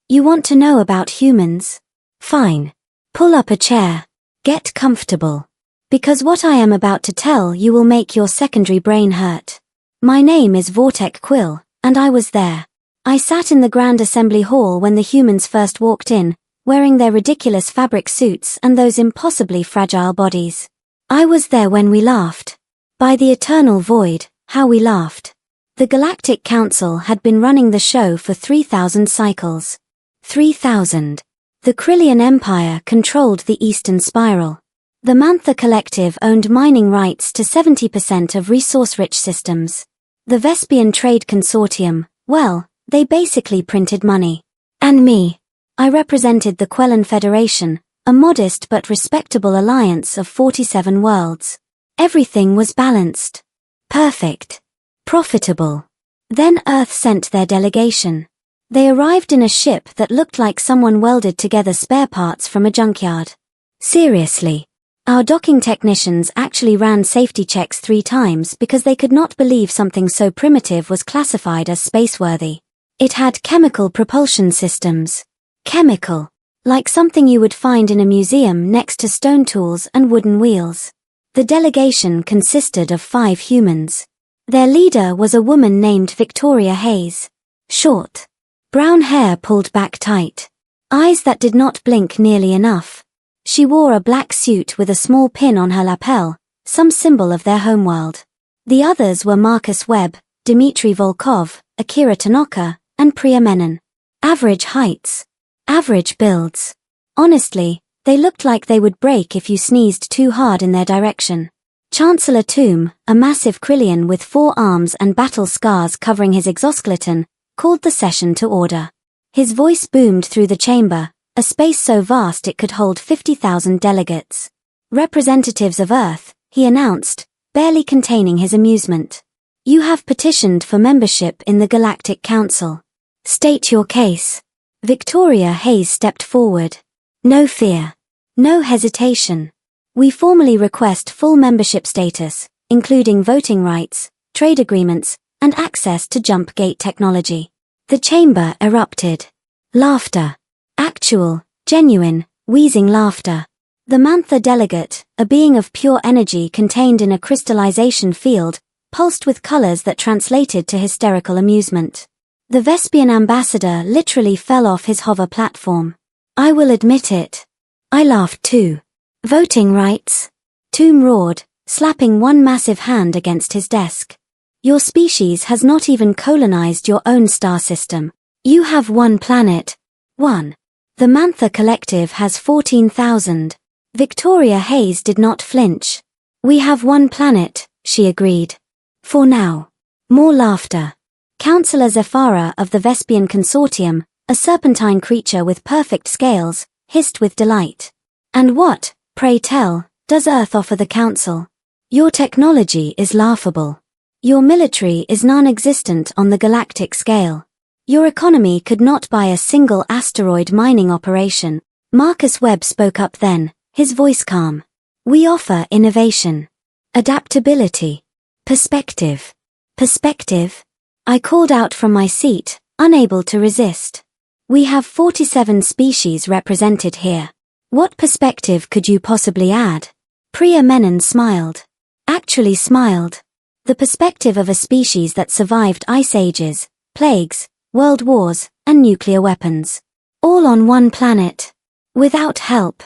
You want to know about humans? Fine. Pull up a chair. Get comfortable. Because what I am about to tell you will make your secondary brain hurt. My name is Vortek Quill, and I was there. I sat in the Grand Assembly Hall when the humans first walked in, wearing their ridiculous fabric suits and those impossibly fragile bodies. I was there when we laughed. By the eternal void, how we laughed. The Galactic Council had been running the show for 3,000 cycles. 3,000. The Krillian Empire controlled the Eastern Spiral. The Manthar Collective owned mining rights to 70% of resource-rich systems. The Vespian Trade Consortium, well, they basically printed money. And me. I represented the Quellan Federation, a modest but respectable alliance of 47 worlds. Everything was balanced. Perfect. Profitable. Then Earth sent their delegation. They arrived in a ship that looked like someone welded together spare parts from a junkyard. Seriously. Our docking technicians actually ran safety checks 3 times because they could not believe something so primitive was classified as spaceworthy. It had chemical propulsion systems. Chemical. Like something you would find in a museum next to stone tools and wooden wheels. The delegation consisted of 5 humans. Their leader was a woman named Victoria Hayes. Short. Brown hair pulled back tight. Eyes that did not blink nearly enough. She wore a black suit with a small pin on her lapel, some symbol of their homeworld. The others were Marcus Webb, Dmitry Volkov, Akira Tanaka, and Priya Menon. Average heights. Average builds. Honestly, they looked like they would break if you sneezed too hard in their direction. Chancellor Toom, a massive Krillian with 4 arms and battle scars covering his exoskeleton, called the session to order. His voice boomed through the chamber, a space so vast it could hold 50,000 delegates. Representatives of Earth, he announced, barely containing his amusement. You have petitioned for membership in the Galactic Council. State your case. Victoria Hayes stepped forward. No fear. No hesitation. We formally request full membership status, including voting rights, trade agreements, and access to jump gate technology. The chamber erupted. Laughter. Actual, genuine, wheezing laughter. The Manthar delegate, a being of pure energy contained in a crystallization field, pulsed with colors that translated to hysterical amusement. The Vespian ambassador literally fell off his hover platform. I will admit it. I laughed too. Voting rights? Toom roared, slapping one massive hand against his desk. Your species has not even colonized your own star system. You have one planet. One. The Manthar Collective has 14,000. Victoria Hayes did not flinch. We have one planet, she agreed. For now. More laughter. Councillor Zephyra of the Vespian Consortium, a serpentine creature with perfect scales, hissed with delight. And what, pray tell, does Earth offer the Council? Your technology is laughable. Your military is non-existent on the galactic scale. Your economy could not buy a single asteroid mining operation. Marcus Webb spoke up then, his voice calm. We offer innovation. Adaptability. Perspective. Perspective? I called out from my seat, unable to resist. We have 47 species represented here. What perspective could you possibly add? Priya Menon smiled. Actually smiled. The perspective of a species that survived ice ages, plagues, world wars, and nuclear weapons. All on one planet. Without help.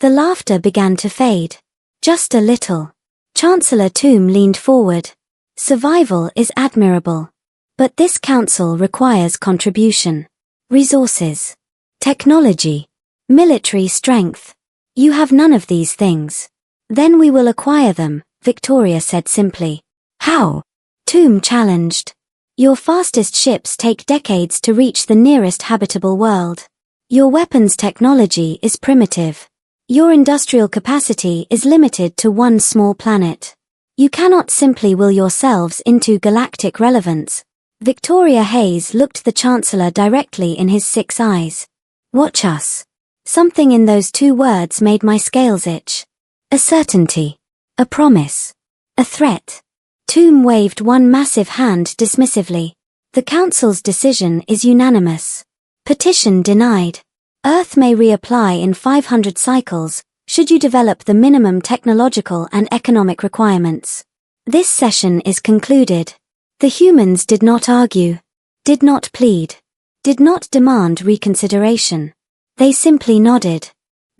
The laughter began to fade. Just a little. Chancellor Toom leaned forward. Survival is admirable. But this council requires contribution. Resources. Technology. Military strength. You have none of these things. Then we will acquire them, Victoria said simply. How? Toom challenged. Your fastest ships take decades to reach the nearest habitable world. Your weapons technology is primitive. Your industrial capacity is limited to one small planet. You cannot simply will yourselves into galactic relevance. Victoria Hayes looked the Chancellor directly in his 6 eyes. Watch us. Something in those 2 words made my scales itch. A certainty. A promise. A threat. Toom waved one massive hand dismissively. The Council's decision is unanimous. Petition denied. Earth may reapply in 500 cycles, should you develop the minimum technological and economic requirements. This session is concluded. The humans did not argue, did not plead, did not demand reconsideration. They simply nodded.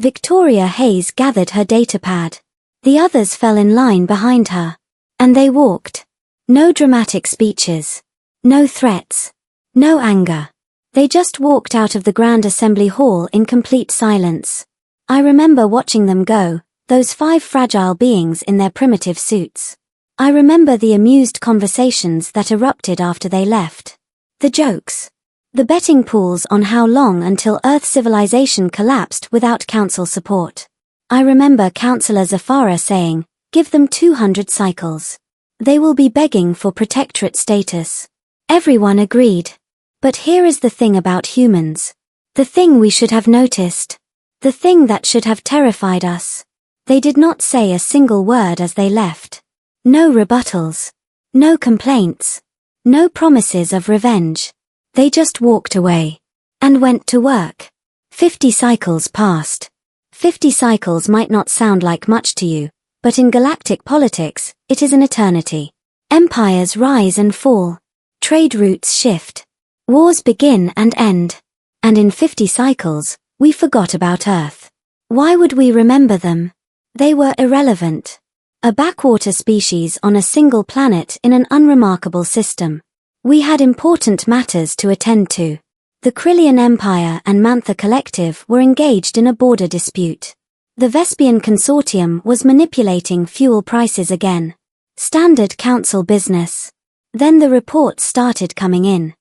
Victoria Hayes gathered her datapad. The others fell in line behind her. And they walked. No dramatic speeches. No threats. No anger. They just walked out of the Grand Assembly Hall in complete silence. I remember watching them go, those 5 fragile beings in their primitive suits. I remember the amused conversations that erupted after they left. The jokes. The betting pools on how long until Earth civilization collapsed without council support. I remember Councillor Zafara saying, "Give them 200 cycles. They will be begging for protectorate status." Everyone agreed. But here is the thing about humans. The thing we should have noticed. The thing that should have terrified us. They did not say a single word as they left. No rebuttals. No complaints. No promises of revenge. They just walked away. And went to work. 50 cycles passed. 50 cycles might not sound like much to you, but in galactic politics, it is an eternity. Empires rise and fall. Trade routes shift. Wars begin and end. And in 50 cycles, we forgot about Earth. Why would we remember them? They were irrelevant. A backwater species on a single planet in an unremarkable system. We had important matters to attend to. The Krillian Empire and Manthar Collective were engaged in a border dispute. The Vespian Consortium was manipulating fuel prices again. Standard council business. Then the reports started coming in.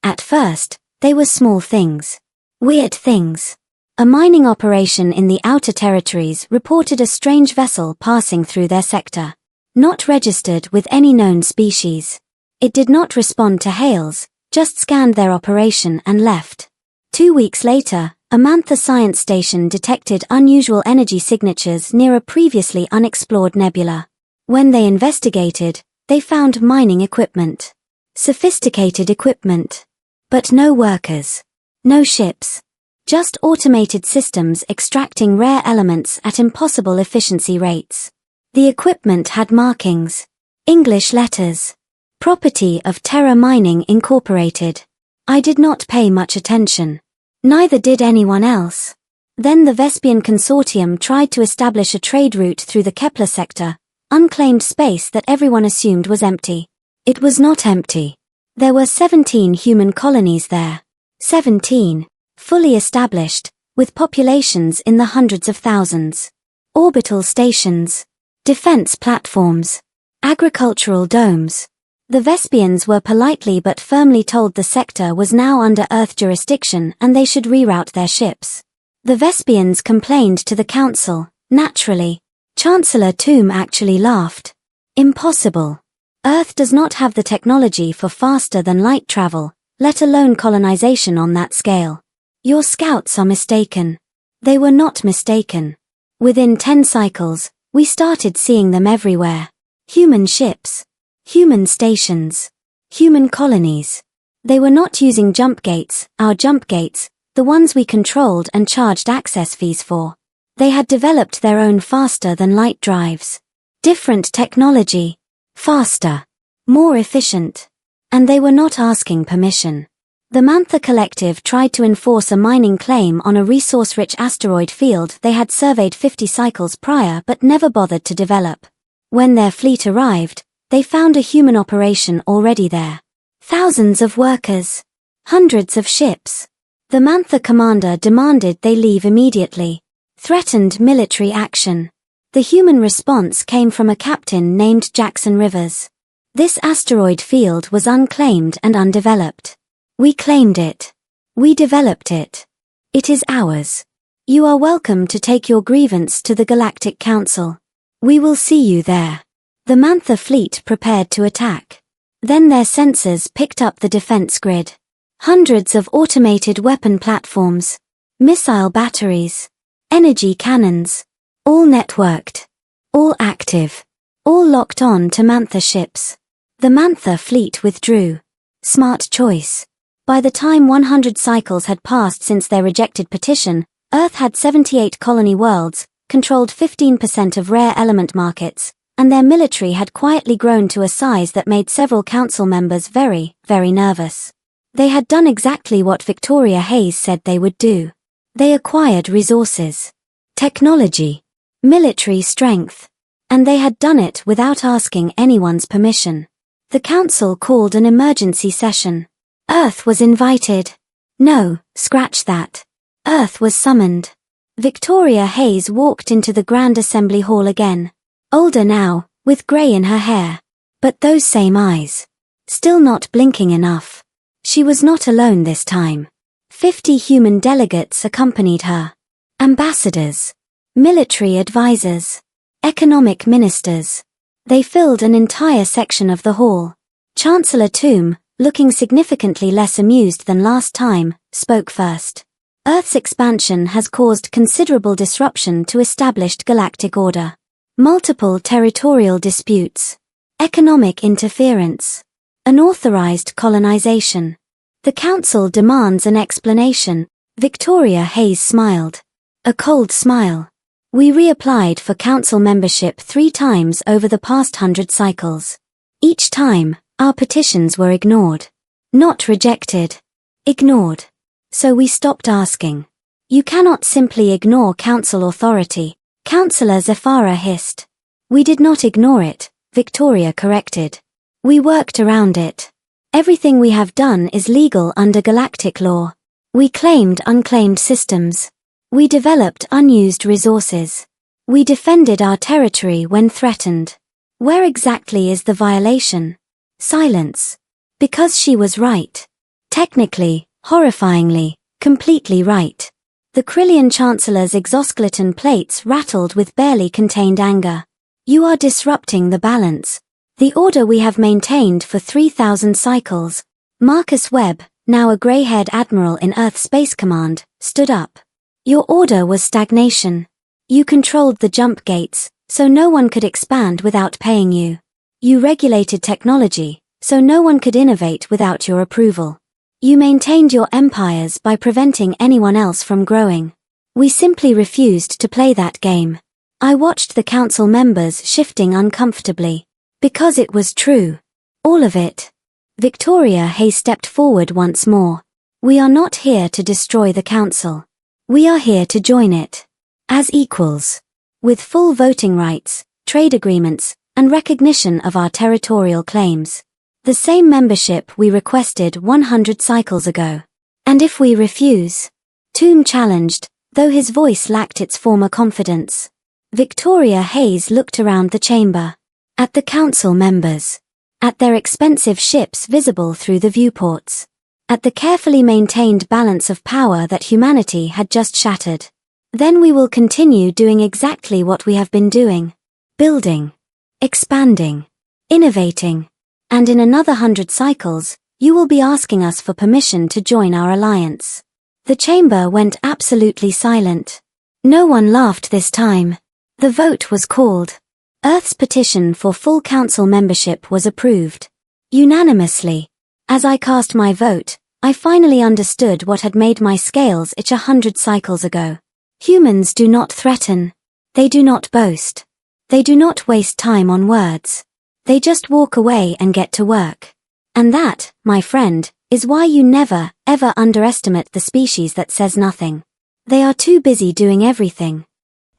At first, they were small things. Weird things. A mining operation in the Outer Territories reported a strange vessel passing through their sector. Not registered with any known species. It did not respond to hails, just scanned their operation and left. 2 weeks later, a Manthar science station detected unusual energy signatures near a previously unexplored nebula. When they investigated, they found mining equipment. Sophisticated equipment. But no workers. No ships. Just automated systems extracting rare elements at impossible efficiency rates. The equipment had markings. English letters. Property of Terra Mining Incorporated. I did not pay much attention. Neither did anyone else. Then the Vespian Consortium tried to establish a trade route through the Kepler sector, unclaimed space that everyone assumed was empty. It was not empty. There were 17 human colonies there. 17. Fully established, with populations in the hundreds of thousands. Orbital stations. Defense platforms. Agricultural domes. The Vespians were politely but firmly told the sector was now under Earth jurisdiction and they should reroute their ships. The Vespians complained to the Council, naturally. Chancellor Toom actually laughed. Impossible. Earth does not have the technology for faster-than-light travel, let alone colonization on that scale. Your scouts are mistaken. They were not mistaken. Within 10 cycles, we started seeing them everywhere. Human ships. Human stations. Human colonies. They were not using jump gates, our jump gates, the ones we controlled and charged access fees for. They had developed their own faster-than-light drives. Different technology. Faster. More efficient. And they were not asking permission. The Manthar Collective tried to enforce a mining claim on a resource-rich asteroid field they had surveyed 50 cycles prior but never bothered to develop. When their fleet arrived, they found a human operation already there. Thousands of workers. Hundreds of ships. The Manthar commander demanded they leave immediately. Threatened military action. The human response came from a captain named Jackson Rivers. This asteroid field was unclaimed and undeveloped. We claimed it. We developed it. It is ours. You are welcome to take your grievance to the Galactic Council. We will see you there. The Manthar fleet prepared to attack. Then their sensors picked up the defense grid. Hundreds of automated weapon platforms. Missile batteries. Energy cannons. All networked. All active. All locked on to Manthar ships. The Manthar fleet withdrew. Smart choice. By the time 100 cycles had passed since their rejected petition, Earth had 78 colony worlds, controlled 15% of rare element markets, and their military had quietly grown to a size that made several council members very, very nervous. They had done exactly what Victoria Hayes said they would do. They acquired resources, technology, military strength, and they had done it without asking anyone's permission. The council called an emergency session. Earth was invited. No, scratch that. Earth was summoned. Victoria Hayes walked into the Grand Assembly Hall again. Older now, with grey in her hair. But those same eyes. Still not blinking enough. She was not alone this time. 50 human delegates accompanied her. Ambassadors. Military advisors. Economic ministers. They filled an entire section of the hall. Chancellor Toom, looking significantly less amused than last time, spoke first. Earth's expansion has caused considerable disruption to established galactic order. Multiple territorial disputes. Economic interference. Unauthorized colonization. The Council demands an explanation. Victoria Hayes smiled. A cold smile. We reapplied for Council membership 3 times over the past 100 cycles. Each time, our petitions were ignored. Not rejected. Ignored. So we stopped asking. You cannot simply ignore Council authority, Councillor Zephyra hissed. We did not ignore it, Victoria corrected. We worked around it. Everything we have done is legal under galactic law. We claimed unclaimed systems. We developed unused resources. We defended our territory when threatened. Where exactly is the violation? Silence. Because she was right. Technically, horrifyingly, completely right. The Krillian Chancellor's exoskeleton plates rattled with barely contained anger. You are disrupting the balance. The order we have maintained for 3,000 cycles. Marcus Webb, now a grey-haired admiral in Earth Space Command, stood up. Your order was stagnation. You controlled the jump gates, so no one could expand without paying you. You regulated technology, so no one could innovate without your approval. You maintained your empires by preventing anyone else from growing. We simply refused to play that game. I watched the council members shifting uncomfortably. Because it was true. All of it. Victoria Hayes stepped forward once more. We are not here to destroy the council. We are here to join it. As equals. With full voting rights, trade agreements, and recognition of our territorial claims. The same membership we requested 100 cycles ago. And if we refuse? Toom challenged, though his voice lacked its former confidence. Victoria Hayes looked around the chamber. At the council members. At their expensive ships visible through the viewports. At the carefully maintained balance of power that humanity had just shattered. Then we will continue doing exactly what we have been doing. Building. Expanding. Innovating. And in another 100 cycles, you will be asking us for permission to join our alliance. The chamber went absolutely silent. No one laughed this time. The vote was called. Earth's petition for full council membership was approved. Unanimously. As I cast my vote, I finally understood what had made my scales itch 100 cycles ago. Humans do not threaten. They do not boast. They do not waste time on words. They just walk away and get to work. And that, my friend, is why you never, ever underestimate the species that says nothing. They are too busy doing everything.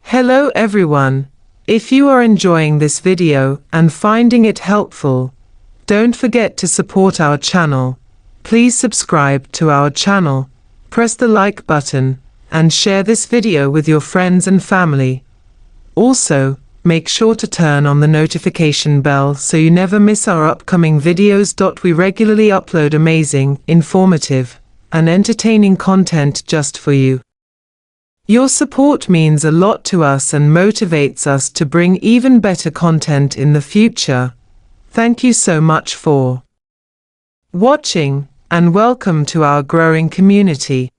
Hello everyone. If you are enjoying this video and finding it helpful, don't forget to support our channel. Please subscribe to our channel, press the like button, and share this video with your friends and family. Also, make sure to turn on the notification bell so you never miss our upcoming videos. We regularly upload amazing, informative, and entertaining content just for you. Your support means a lot to us and motivates us to bring even better content in the future. Thank you so much for watching, and welcome to our growing community.